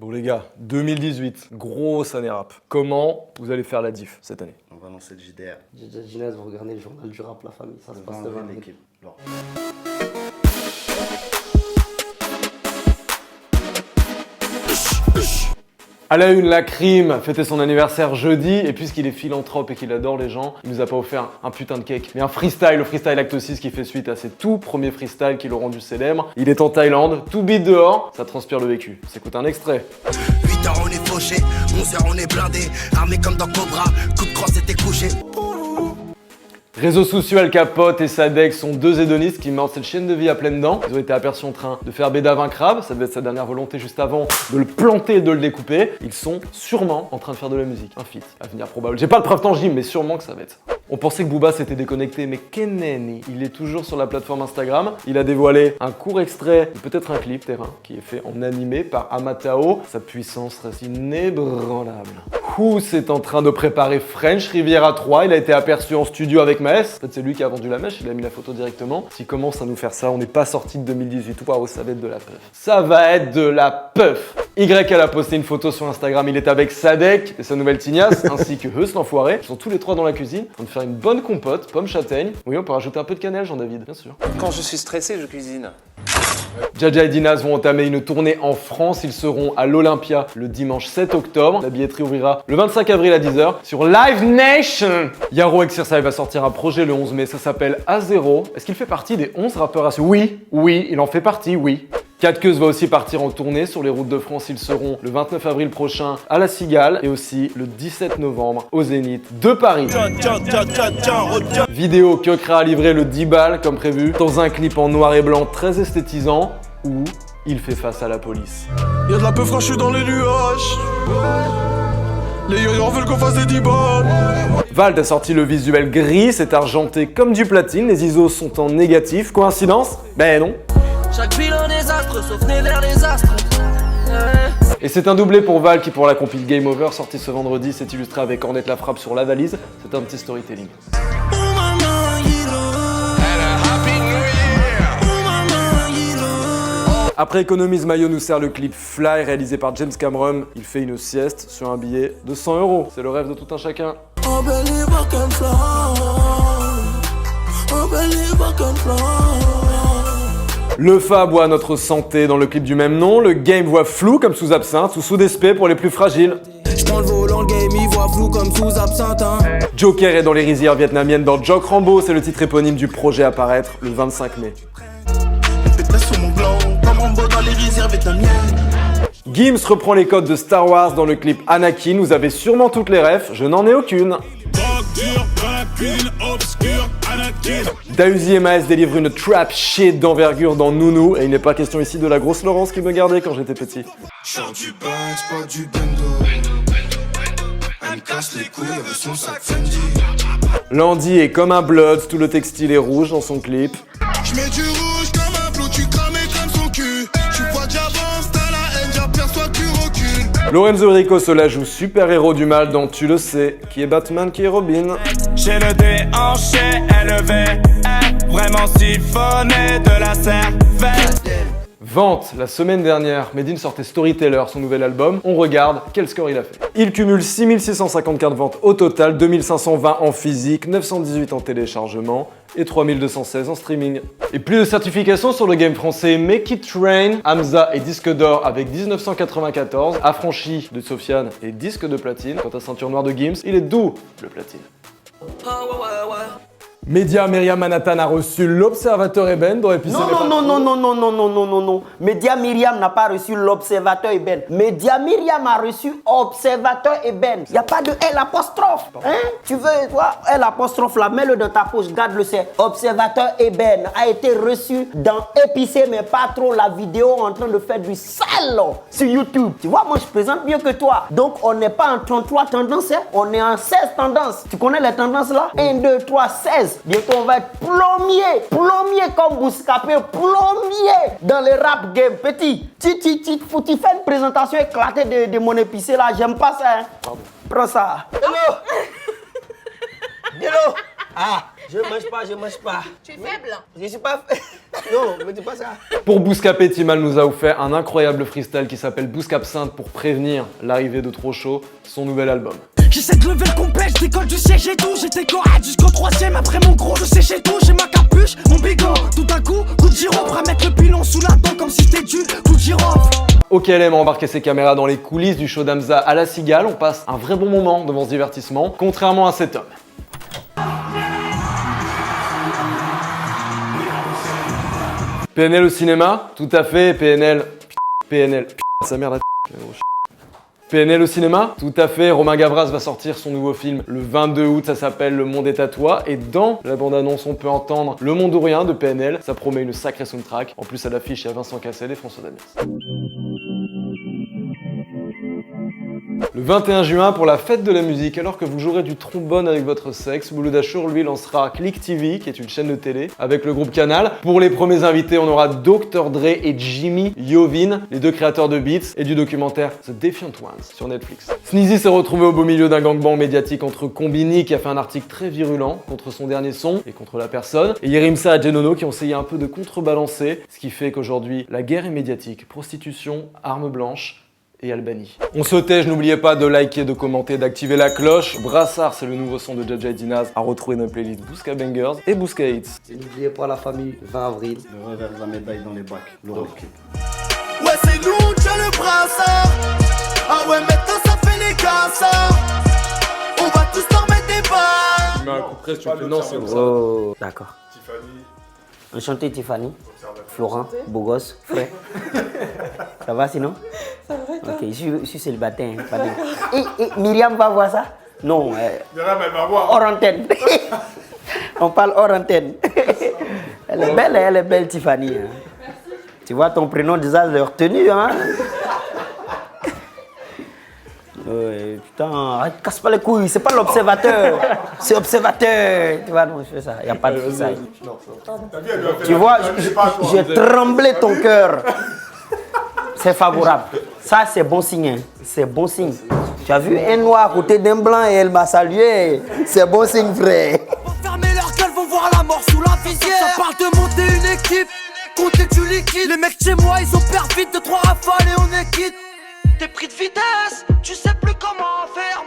Bon les gars, 2018, grosse année rap. Comment vous allez faire la diff cette année? On va lancer le JDR. Ginaz, vous regardez le journal du rap, la famille, ça se passe devant l'équipe. À la une, la crime fêtait son anniversaire jeudi et puisqu'il est philanthrope et qu'il adore les gens, il nous a pas offert un putain de cake, mais un freestyle, le freestyle Acte 6 qui fait suite à ses tout premiers freestyles qui l'ont rendu célèbre. Il est en Thaïlande, tout beat dehors, ça transpire le vécu. S'écoute un extrait. 8h on est fauché, 11h on est blindé, armé comme dans Cobra, coup de crosse c'était couché. Réseaux sociaux, Al Capote et Sadek sont deux hédonistes qui mordent cette chienne de vie à pleines dents. Ils ont été aperçus en train de faire Bédave un crabe, ça devait être sa dernière volonté juste avant de le planter et de le découper. Ils sont sûrement en train de faire de la musique, un feat à venir probable. J'ai pas de preuve tangible, mais sûrement que ça va être ça. On pensait que Booba s'était déconnecté, mais Keneni, il est toujours sur la plateforme Instagram. Il a dévoilé un court extrait, peut-être un clip terrain, qui est fait en animé par Amatao. Sa puissance reste inébranlable. Who's est en train de préparer French Riviera 3. Il a été aperçu en studio avec Maes. En fait, c'est lui qui a vendu la mèche, il a mis la photo directement. S'il commence à nous faire ça, on n'est pas sorti de 2018. Waouh, ça va être de la puff. Ça va être de la puff. Y, elle a posté une photo sur Instagram. Il est avec Sadek et sa nouvelle tignasse, ainsi que Heus l'enfoiré. Ils sont tous les trois dans la cuisine, en train de faire une bonne compote, pomme châtaigne. Oui, on peut rajouter un peu de cannelle, Jean-David, bien sûr. Quand je suis stressé, je cuisine. Jaja et Dinaz vont entamer une tournée en France. Ils seront à l'Olympia le dimanche 7 octobre. La billetterie ouvrira le 25 avril à 10h sur Live Nation. Yaro Exercise va sortir un projet le 11 mai. Ça s'appelle A0. Est-ce qu'il fait partie des 11 rappeurs à suivre? Oui, il en fait partie, oui. Catkeus va aussi partir en tournée sur les routes de France. Ils seront le 29 avril prochain à La Cigale et aussi le 17 novembre au Zénith de Paris. Vidéo que Kra a livré le 10 balles comme prévu dans un clip en noir et blanc très esthétisant où il fait face à la police. Y'a de la peu fraîche dans les nuages. Les yoyos veulent qu'on fasse des 10 balles. Vald a sorti le visuel gris, c'est argenté comme du platine. Les ISO sont en négatif. Coïncidence? Ben non. Chaque bilan désastre, sauf né vers les astres. Et c'est un doublé pour Val qui, pour la compil Game Over, sorti ce vendredi, s'est illustré avec Ornette la frappe sur la valise. C'est un petit storytelling. Après Economise Maillot nous sert le clip Fly réalisé par James Cameron. Il fait une sieste sur un billet de 100 €. C'est le rêve de tout un chacun. Le Fa boit à notre santé dans le clip du même nom. Le game voit flou comme sous absinthe ou sous DSP pour les plus fragiles. J'prends le volant, le game il voit flou comme sous absinthe. Joker est dans les rizières vietnamiennes dans Jock Rambo. C'est le titre éponyme du projet à paraître le 25 mai. Gims reprend les codes de Star Wars dans le clip Anakin. Vous avez sûrement toutes les refs, je n'en ai aucune. Dausi et Maes délivrent une trap shit d'envergure dans Nounou. Et il n'est pas question ici de la grosse Laurence qui me gardait quand j'étais petit. Landy est comme un Bloods, tout le textile est rouge dans son clip. J'mets du rouge comme un flou, tu cramais comme son cul. Tu vois que j'avance, t'as la haine, j'aperçois que tu recules. Lorenzo Rico se la joue super-héros du mal dans Tu le sais, qui est Batman, qui est Robin. J'ai le déhanché élevé, vraiment siphonné de la cervelle. Vente, la semaine dernière, Medine sortait Storyteller, son nouvel album. On regarde quel score il a fait. Il cumule 6654 ventes au total, 2520 en physique, 918 en téléchargement et 3216 en streaming. Et plus de certifications sur le game français. Make It Rain, Hamza et disque d'or avec 1994, Affranchi de Sofiane et disque de platine. Quant à ceinture noire de Gims, il est doux le platine. Média Myriam Manhattan a reçu l'Observateur Eben dans Épicé. Non. Média Myriam n'a pas reçu l'Observateur Eben. Média Myriam a reçu Observateur Eben. Il n'y a pas de L apostrophe. Hein? Tu veux, toi, L apostrophe là, mets-le dans ta poche, garde-le, c'est Observateur Eben a été reçu dans Épicé, mais pas trop la vidéo en train de faire du sale sur YouTube. Tu vois, moi je présente mieux que toi. Donc on n'est pas en 33 tendances, hein? On est en 16 tendances. Tu connais les tendances là? 1, 2, 3, 16. Bientôt on va être plombier comme Bouscapé, plombier dans le rap game. Petit, tu fais une présentation éclatée de mon épicé là, j'aime pas ça. Hein. Prends ça. Hello. Ah, Je mange pas. Tu es faible. Je suis pas... Non, me dis pas ça. Pour Bouscapé, Timal nous a offert un incroyable freestyle qui s'appelle Bouscapsinthe pour prévenir l'arrivée de Trop Chaud, son nouvel album. J'essaie de lever le complet, je décolle du siège et tout. J'étais correct jusqu'au 3ème, après mon gros je séchais tout. J'ai ma capuche, mon bigot, tout d'un coup de gyro, pour mettre le pilon sous la dent comme si c'était du coup de girofle. OKLM a embarqué ses caméras dans les coulisses du show d'Hamza à la Cigale. On passe un vrai bon moment devant ce divertissement, contrairement à cet homme. PNL au cinéma? Tout à fait, PNL. PNL. Sa mère la PNL au cinéma? Tout à fait, Romain Gavras va sortir son nouveau film le 22 août, ça s'appelle Le Monde est à toi. Et dans la bande-annonce, on peut entendre Le Monde ou Rien de PNL. Ça promet une sacrée soundtrack. En plus, à l'affiche, il y a Vincent Cassel et François Damiens. Le 21 juin, pour la fête de la musique, alors que vous jouerez du trombone avec votre sexe, Mouloud Achour, lui, lancera Click TV, qui est une chaîne de télé, avec le groupe Canal. Pour les premiers invités, on aura Dr. Dre et Jimmy Iovine, les deux créateurs de beats, et du documentaire The Defiant Ones sur Netflix. Sneezy s'est retrouvé au beau milieu d'un gangbang médiatique entre Combini, qui a fait un article très virulent contre son dernier son et contre la personne, et Yerimsa et Genono, qui ont essayé un peu de contrebalancer, ce qui fait qu'aujourd'hui, la guerre est médiatique, prostitution, armes blanches, et Albanie. On se tait, n'oubliez pas de liker, de commenter, d'activer la cloche. Brassard, c'est le nouveau son de Jaja Dinaz à retrouver dans les playlists Bousca Bangers et Bousca Hits. Et n'oubliez pas la famille, 20 avril. Le revers de la médaille dans les bacs. Ouais, c'est nous, tu as le brassard. Ah ouais, maintenant ça fait les cassards. On va tous t'en mettre des balles. Tu mets un coup près, tu fais non, c'est ça. Oh, d'accord. Tiffany. Enchanté Tiffany. Florent, beau gosse, frais. Ça va sinon? Ça va et toi? Ok, je suis célibataire. Pas de... Et Myriam va voir ça? Non. Myriam, elle va voir. Hors antenne. On parle hors antenne. Elle est belle Tiffany. Hein. Tu vois ton prénom déjà, je l'ai retenu. Hein? Putain, arrête, casse pas les couilles, c'est pas l'observateur, c'est observateur. Tu vois, non, je fais ça, il n'y a pas de ça. Tu vois, j'ai tremblé ton cœur. C'est favorable. Ça, c'est bon signe. Hein. C'est bon signe. Tu as vu un noir à côté d'un blanc et elle m'a salué. C'est bon signe, frère. Vont fermer leur gueule, vont voir la mort sous la visière. Ça parle de monter une équipe, compter du liquide. Les mecs chez moi, ils ont perdu vite de 3 rafales et on est quitte. T'es pris de vitesse, tu sais plus comment faire.